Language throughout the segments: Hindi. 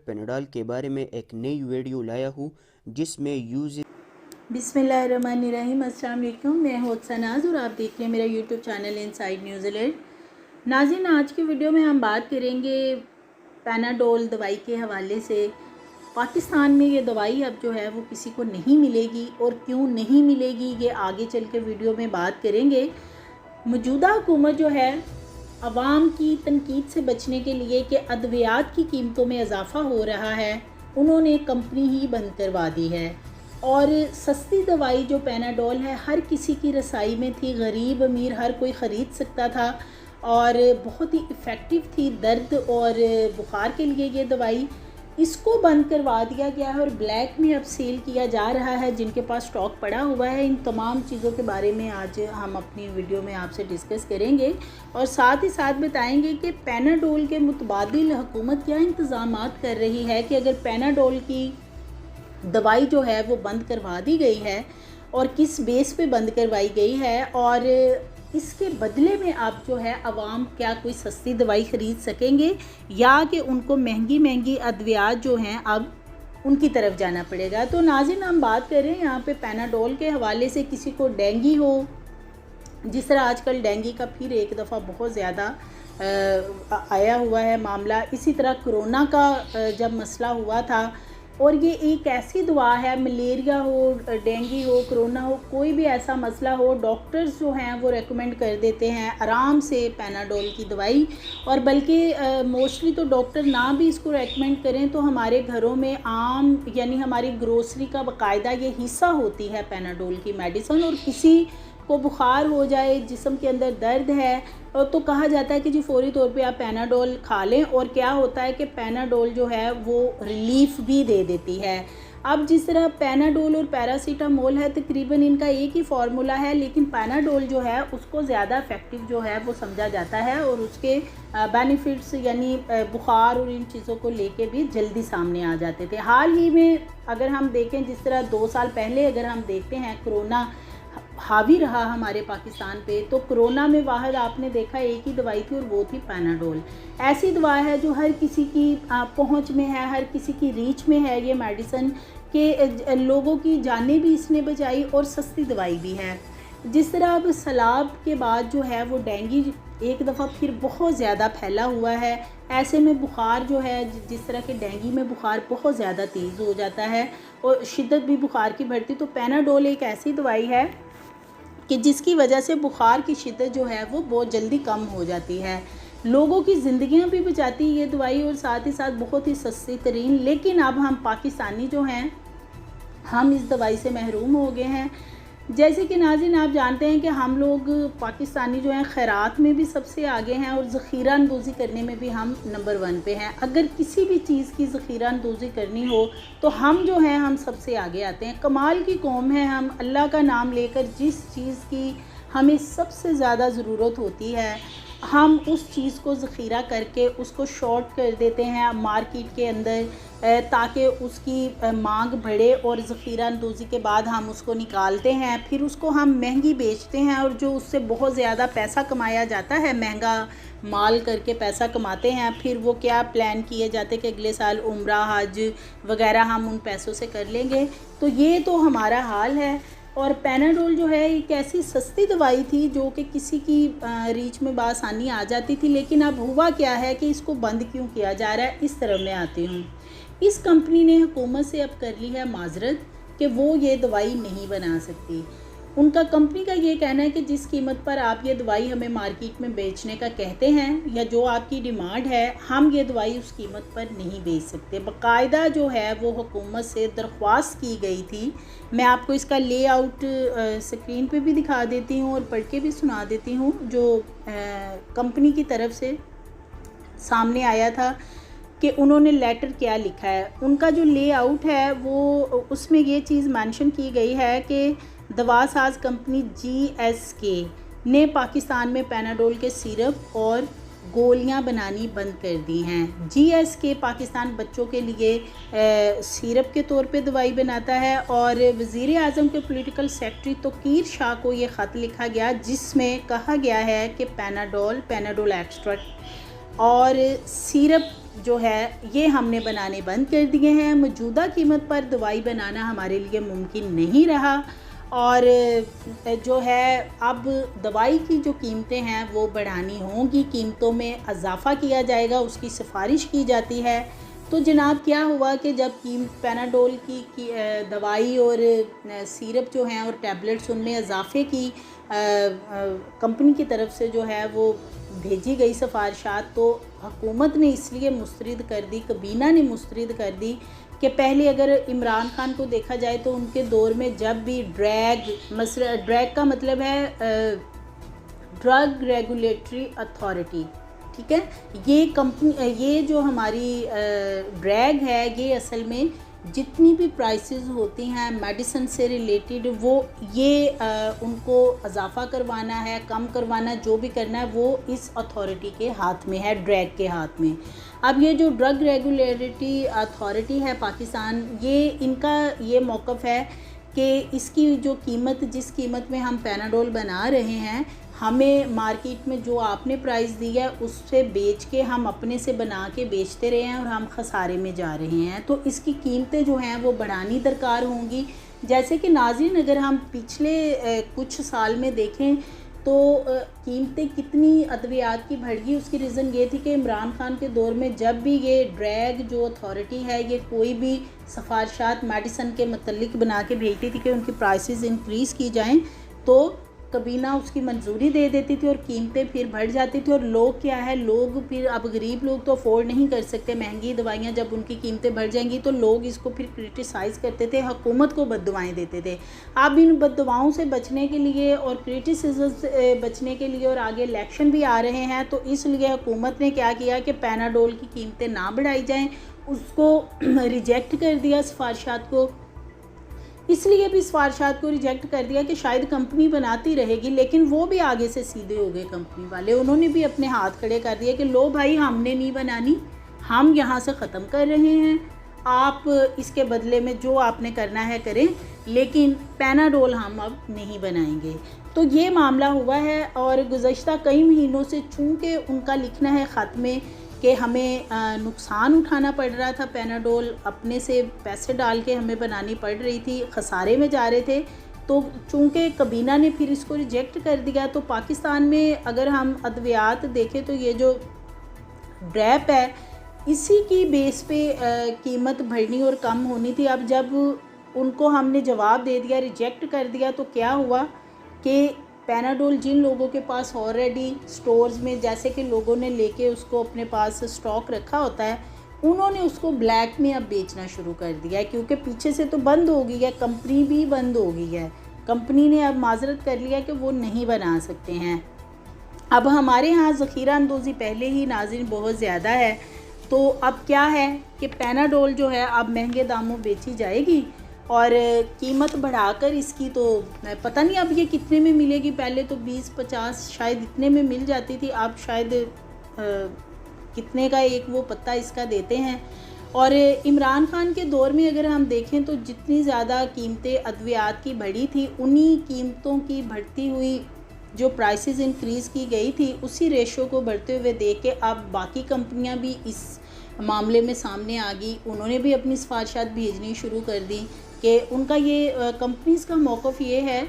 पैनाडोल के बारे में एक नई वीडियो लाया हूँ जिसमें यूज़ बिस्मिल्लाहिर्रहमानिर्रहीम। अस्सलाम वालेकुम। मैं हूं सनाज और आप देख रहे हैं मेरा यूट्यूब चैनल इनसाइड न्यूजीलैंड। नाज़रीन, आज की वीडियो में हम बात करेंगे पैनाडोल दवाई के हवाले से। पाकिस्तान में ये दवाई अब जो है वो किसी को नहीं मिलेगी और क्यों नहीं मिलेगी ये आगे चल के वीडियो में बात करेंगे। मौजूदा हुकूमत जो है अवाम की तनकीद से बचने के लिए कि अद्वियात की कीमतों में इजाफ़ा हो रहा है, उन्होंने कंपनी ही बंद करवा दी है। और सस्ती दवाई जो पैनाडोल है हर किसी की रसाई में थी, गरीब अमीर हर कोई ख़रीद सकता था और बहुत ही इफ़ेक्टिव थी दर्द और बुखार के लिए ये दवाई। इसको बंद करवा दिया गया है और ब्लैक में अब सेल किया जा रहा है। जिनके पास स्टॉक पड़ा हुआ है, इन तमाम चीज़ों के बारे में आज हम अपनी वीडियो में आपसे डिस्कस करेंगे और साथ ही साथ बताएंगे कि पैनाडोल के मुतबादिल हुकूमत क्या इंतज़ामात कर रही है कि अगर पैनाडोल की दवाई जो है वो बंद करवा दी गई है और किस बेस पे बंद करवाई गई है और इसके बदले में आप जो है अवाम क्या कोई सस्ती दवाई ख़रीद सकेंगे या कि उनको महंगी महंगी अद्वियात जो हैं अब उनकी तरफ जाना पड़ेगा। तो नाज़रीन, हम बात कर रहे हैं यहाँ पे पैनाडोल के हवाले से। किसी को डेंगू हो, जिस तरह आजकल डेंगू का फिर एक दफ़ा बहुत ज़्यादा आया हुआ है मामला, इसी तरह कोरोना का जब मसला हुआ था और ये एक ऐसी दवा है, मलेरिया हो, डेंगू हो, कोरोना हो, कोई भी ऐसा मसला हो, डॉक्टर्स जो हैं वो रेकमेंड कर देते हैं आराम से पैनाडोल की दवाई। और बल्कि मोस्टली तो डॉक्टर ना भी इसको रेकमेंड करें तो हमारे घरों में आम यानी हमारी ग्रोसरी का बाकायदा ये हिस्सा होती है पैनाडोल की मेडिसिन। और किसी को बुखार हो जाए, जिस्म के अंदर दर्द है, तो कहा जाता है कि जी फ़ौरी तौर पे आप पैनाडोल खा लें। और क्या होता है कि पैनाडोल जो है वो रिलीफ़ भी दे देती है। अब जिस तरह पैनाडोल और पैरासीटामोल है, तकरीबन इनका एक ही फार्मूला है, लेकिन पैनाडोल जो है उसको ज़्यादा इफ़ेक्टिव जो है वो समझा जाता है और उसके बेनिफिट्स यानी बुखार और इन चीज़ों को लेके भी जल्दी सामने आ जाते थे। हाल ही में अगर हम देखें, जिस तरह 2 साल पहले अगर हम देखते हैं कोरोना हावी रहा हमारे पाकिस्तान पे, तो कोरोना में वाहिद आपने देखा एक ही दवाई थी और वो थी पैनाडोल। ऐसी दवा है जो हर किसी की पहुंच में है, हर किसी की रीच में है ये मेडिसिन के लोगों की जानें भी इसने बचाई और सस्ती दवाई भी है। जिस तरह अब सैलाब के बाद जो है वो डेंगू एक दफ़ा फिर बहुत ज़्यादा फैला हुआ है, ऐसे में बुखार जो है, जिस तरह के डेंगू में बुखार बहुत ज़्यादा तेज़ हो जाता है और शिद्दत भी बुखार की बढ़ती, तो पैनाडोल एक ऐसी दवाई है कि जिसकी वजह से बुखार की शिद्दत जो है वो बहुत जल्दी कम हो जाती है, लोगों की ज़िंदगियां भी बचाती है ये दवाई और साथ ही साथ बहुत ही सस्ती तरीन। लेकिन अब हम पाकिस्तानी जो हैं हम इस दवाई से महरूम हो गए हैं। जैसे कि नाज़रीन, आप जानते हैं कि हम लोग पाकिस्तानी जो हैं खैरात में भी सबसे आगे हैं और ज़ख़ीरा अंदोज़ी करने में भी हम नंबर 1 पे हैं। अगर किसी भी चीज़ की ज़ख़ीरा अंदोज़ी करनी हो तो हम जो हैं हम सबसे आगे आते हैं। कमाल की कौम है हम। अल्लाह का नाम लेकर जिस चीज़ की हमें सबसे ज़्यादा ज़रूरत होती है हम उस चीज़ को ज़ख़ीरा करके उसको शॉर्ट कर देते हैं मार्केट के अंदर ताकि उसकी मांग बढ़े और ज़ख़ीरा अंदोज़ी के बाद हम उसको निकालते हैं, फिर उसको हम महंगी बेचते हैं और जो उससे बहुत ज़्यादा पैसा कमाया जाता है, महंगा माल करके पैसा कमाते हैं, फिर वो क्या प्लान किए जाते कि अगले साल उम्रा हज वगैरह हम उन पैसों से कर लेंगे। तो ये तो हमारा हाल है। और पैनाडोल जो है एक ऐसी सस्ती दवाई थी जो कि किसी की रीच में बआसानी आ जाती थी, लेकिन अब हुआ क्या है कि इसको बंद क्यों किया जा रहा है, इस तरफ मैं आती हूँ। इस कंपनी ने हुकूमत से अब कर ली है माजरत कि वो ये दवाई नहीं बना सकती। उनका कंपनी का ये कहना है कि जिस कीमत पर आप ये दवाई हमें मार्केट में बेचने का कहते हैं या जो आपकी डिमांड है, हम ये दवाई उस कीमत पर नहीं बेच सकते। बाकायदा जो है वो हुकूमत से दरख्वास्त की गई थी। मैं आपको इसका लेआउट स्क्रीन पे भी दिखा देती हूँ और पढ़ के भी सुना देती हूँ जो कंपनी की तरफ से सामने आया था कि उन्होंने लेटर क्या लिखा है। उनका जो लेआउट है वो उसमें ये चीज़ मेंशन की गई है कि दवा साज कंपनी GSK ने पाकिस्तान में पैनाडोल के सिरप और गोलियां बनानी बंद कर दी हैं। GSK पाकिस्तान बच्चों के लिए सिरप के तौर पे दवाई बनाता है और वज़ीर आज़म के पॉलिटिकल सेक्रेटरी तोकीर शाह को ये ख़त लिखा गया जिसमें कहा गया है कि पैनाडोल एक्स्ट्रा और सिरप जो है ये हमने बनाने बंद कर दिए हैं। मौजूदा कीमत पर दवाई बनाना हमारे लिए मुमकिन नहीं रहा और जो है अब दवाई की जो कीमतें हैं वो बढ़ानी होंगी, कीमतों में इजाफ़ा किया जाएगा, उसकी सिफारिश की जाती है। तो जनाब क्या हुआ कि जब पैनाडोल की दवाई और सिरप जो हैं और टैबलेट्स उनमें इजाफे की कंपनी की तरफ से जो है वो भेजी गई सिफारिशात, तो हुकूमत ने इसलिए मुस्तरद कर दी, काबीना ने मुस्तरद कर दी कि पहले अगर इमरान खान को देखा जाए तो उनके दौर में जब भी ड्रैग का मतलब है ड्रग रेगुलेटरी अथॉरिटी, ठीक है, ये कंपनी, ये जो हमारी ड्रैग है, ये असल में जितनी भी प्राइसेस होती हैं मेडिसिन से रिलेटेड वो ये उनको इजाफ़ा करवाना है, कम करवाना, जो भी करना है वो इस अथॉरिटी के हाथ में है, ड्रैग के हाथ में। अब ये जो ड्रग रेगुलेटरी अथॉरिटी है पाकिस्तान, ये इनका ये मौक़िफ़ है कि इसकी जो कीमत, जिस कीमत में हम पैनाडोल बना रहे हैं, हमें मार्केट में जो आपने प्राइस दी है उससे बेच के हम अपने से बना के बेचते रहे हैं और हम खसारे में जा रहे हैं। तो इसकी कीमतें जो हैं वो बढ़ानी दरकार होंगी। जैसे कि नाज़रीन अगर हम पिछले कुछ साल में देखें तो कीमतें कितनी अद्वियात की बढ़ गई, उसकी रीज़न ये थी कि इमरान खान के दौर में जब भी ये ड्रैग जो अथॉरिटी है ये कोई भी सिफारिशात मेडिसन के मतलब बना के भेजती थी कि उनकी प्राइसेस इंक्रीज़ की जाएँ, तो काबीना उसकी मंजूरी दे देती थी और कीमतें फिर बढ़ जाती थी। और लोग क्या है, लोग फिर, अब गरीब लोग तो अफोर्ड नहीं कर सकते महंगी दवाइयाँ, जब उनकी कीमतें बढ़ जाएंगी तो लोग इसको फिर क्रिटिसाइज़ करते थे, हुकूमत को बद्दुआएं देते थे। अब इन बद्दुआओं से बचने के लिए और क्रिटिसिज्म से बचने के लिए और आगे इलेक्शन भी आ रहे हैं, तो इसलिए हुकूमत ने क्या किया कि पैनाडोल की कीमतें ना बढ़ाई जाएँ, उसको रिजेक्ट कर दिया सिफारिशात को। इसलिए भी सिफारिशात को रिजेक्ट कर दिया कि शायद कंपनी बनाती रहेगी, लेकिन वो भी आगे से सीधे हो गए कंपनी वाले, उन्होंने भी अपने हाथ खड़े कर दिए कि लो भाई हमने नहीं बनानी, हम यहाँ से ख़त्म कर रहे हैं, आप इसके बदले में जो आपने करना है करें, लेकिन पैनाडोल हम अब नहीं बनाएंगे। तो ये मामला हुआ है और गुज़श्ता कई महीनों से चूँकि उनका लिखना है ख़त में कि हमें नुकसान उठाना पड़ रहा था, पैनाडोल अपने से पैसे डाल के हमें बनानी पड़ रही थी, खसारे में जा रहे थे, तो चूँकि काबीना ने फिर इसको रिजेक्ट कर दिया, तो पाकिस्तान में अगर हम अद्वियात देखें तो ये जो ड्रैप है इसी की बेस पे कीमत बढ़नी और कम होनी थी। अब जब उनको हमने जवाब दे दिया, रिजेक्ट कर दिया, तो क्या हुआ कि पैनाडोल जिन लोगों के पास ऑलरेडी स्टोर्स में, जैसे कि लोगों ने लेके उसको अपने पास स्टॉक रखा होता है, उन्होंने उसको ब्लैक में अब बेचना शुरू कर दिया है, क्योंकि पीछे से तो बंद हो गई है, कंपनी भी बंद हो गई है, कंपनी ने अब माजरत कर लिया कि वो नहीं बना सकते हैं। अब हमारे यहाँ ज़ख़ीरा अंदोज़ी पहले ही नाज़रीन बहुत ज़्यादा है, तो अब क्या है कि पैनाडोल जो है अब महंगे दामों बेची जाएगी और कीमत बढ़ाकर इसकी, तो पता नहीं अब ये कितने में मिलेगी, पहले तो 20-50 शायद इतने में मिल जाती थी, अब शायद कितने का एक वो पत्ता इसका देते हैं। और इमरान खान के दौर में अगर हम देखें तो जितनी ज़्यादा कीमतें अद्वियात की बढ़ी थी, उन्हीं कीमतों की बढ़ती हुई जो प्राइसेस इंक्रीज़ की गई थी, उसी रेशो को बढ़ते हुए देख के अब बाकी कंपनियां भी इस मामले में सामने आ गई, उन्होंने भी अपनी सिफारिशात भेजनी शुरू कर दी कि उनका ये कंपनीज़ का मौक़िफ़ ये है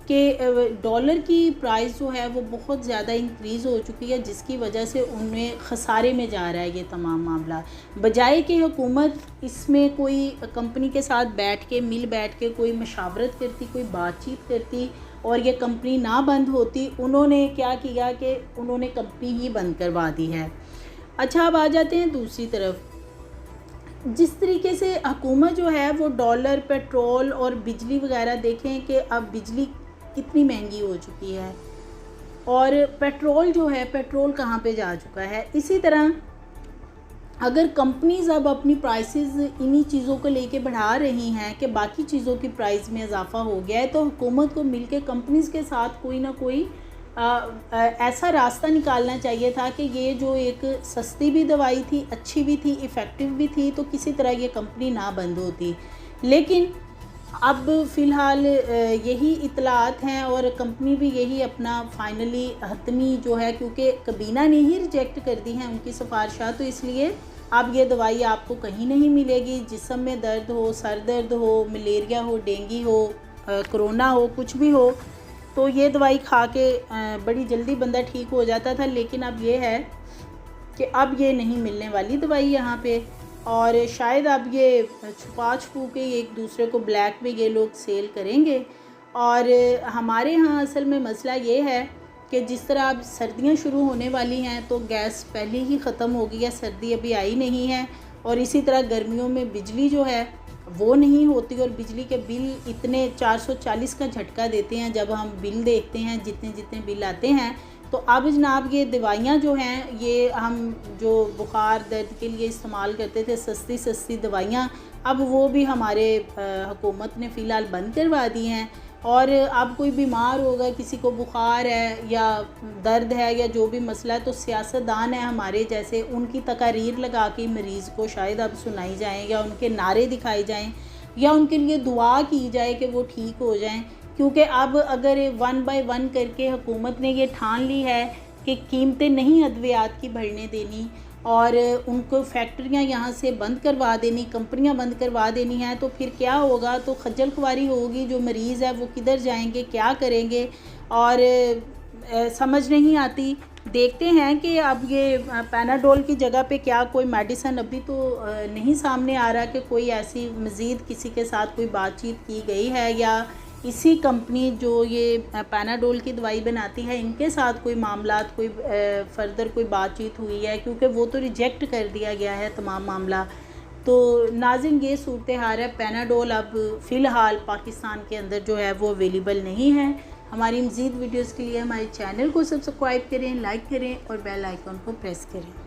कि डॉलर की प्राइस जो है वो बहुत ज़्यादा इंक्रीज़ हो चुकी है, जिसकी वजह से उन्हें खसारे में जा रहा है ये तमाम मामला। बजाय कि हुकूमत इसमें कोई कंपनी के साथ बैठ के, मिल बैठ के कोई मशावरत करती, कोई बातचीत करती और ये कंपनी ना बंद होती, उन्होंने क्या किया कि उन्होंने कंपनी ही बंद करवा दी है। अच्छा, अब आ जाते हैं दूसरी तरफ। जिस तरीके से हुकूमत जो है वो डॉलर, पेट्रोल और बिजली वगैरह, देखें कि अब बिजली कितनी महंगी हो चुकी है और पेट्रोल जो है, पेट्रोल कहाँ पे जा चुका है। इसी तरह अगर कंपनीज़ अब अपनी प्राइसेस इन्हीं चीज़ों को लेके बढ़ा रही हैं कि बाकी चीज़ों की प्राइस में इजाफा हो गया है, तो हुकूमत को मिलके कंपनीज़ के साथ कोई ना कोई ऐसा रास्ता निकालना चाहिए था कि ये जो एक सस्ती भी दवाई थी, अच्छी भी थी, इफ़ेक्टिव भी थी, तो किसी तरह ये कंपनी ना बंद होती। लेकिन अब फ़िलहाल यही इतलात हैं और कंपनी भी यही अपना फाइनली हतमी जो है, क्योंकि काबीना ने ही रिजेक्ट कर दी हैं उनकी सिफारिशात, तो इसलिए अब ये दवाई आपको कहीं नहीं मिलेगी। जिस्म में दर्द हो, सर दर्द हो, मलेरिया हो, डेंगू हो, कोरोना हो, कुछ भी हो, तो ये दवाई खा के बड़ी जल्दी बंदा ठीक हो जाता था। लेकिन अब ये है कि अब ये नहीं मिलने वाली दवाई यहाँ पे, और शायद अब ये छुपा के एक दूसरे को ब्लैक में ये लोग सेल करेंगे। और हमारे यहाँ असल में मसला ये है कि जिस तरह अब सर्दियाँ शुरू होने वाली हैं तो गैस पहले ही ख़त्म हो गई है, सर्दी अभी आई नहीं है, और इसी तरह गर्मियों में बिजली जो है वो नहीं होती, और बिजली के बिल इतने 440 का झटका देते हैं जब हम बिल देखते हैं, जितने जितने बिल आते हैं। तो अब जनाब ये दवाइयाँ जो हैं, ये हम जो बुखार दर्द के लिए इस्तेमाल करते थे सस्ती सस्ती दवाइयाँ, अब वो भी हमारे हुकूमत ने फ़िलहाल बंद करवा दी हैं। और अब कोई बीमार होगा, किसी को बुखार है या दर्द है या जो भी मसला है, तो सियासतदान है हमारे जैसे, उनकी तकारीर लगा के मरीज़ को शायद अब सुनाई जाएँ, या उनके नारे दिखाए जाएँ, या उनके लिए दुआ की जाए कि वो ठीक हो जाएं। क्योंकि अब अगर 1 बाय 1 करके हुकूमत ने ये ठान ली है कि कीमतें नहीं अद्वियात की बढ़ने देनी, और उनको फैक्ट्रियां यहाँ से बंद करवा देनी, कंपनियां बंद करवा देनी हैं, तो फिर क्या होगा? तो खज्जल खुआरी होगी, जो मरीज़ है वो किधर जाएंगे, क्या करेंगे, और समझ नहीं आती। देखते हैं कि अब ये पैनाडोल की जगह पे क्या कोई मेडिसन, अभी तो नहीं सामने आ रहा कि कोई ऐसी मज़ीद किसी के साथ कोई बातचीत की गई है, या इसी कंपनी जो ये पैनाडोल की दवाई बनाती है इनके साथ कोई मामलात, कोई फ़र्दर कोई बातचीत हुई है, क्योंकि वो तो रिजेक्ट कर दिया गया है तमाम मामला। तो नाज़रीन, ये सूरत हाल है। पैनाडोल अब फ़िलहाल पाकिस्तान के अंदर जो है वो अवेलेबल नहीं है। हमारी मज़ीद वीडियोज़ के लिए हमारे चैनल को सब्सक्राइब करें, लाइक करें और बेल आइकन को प्रेस करें।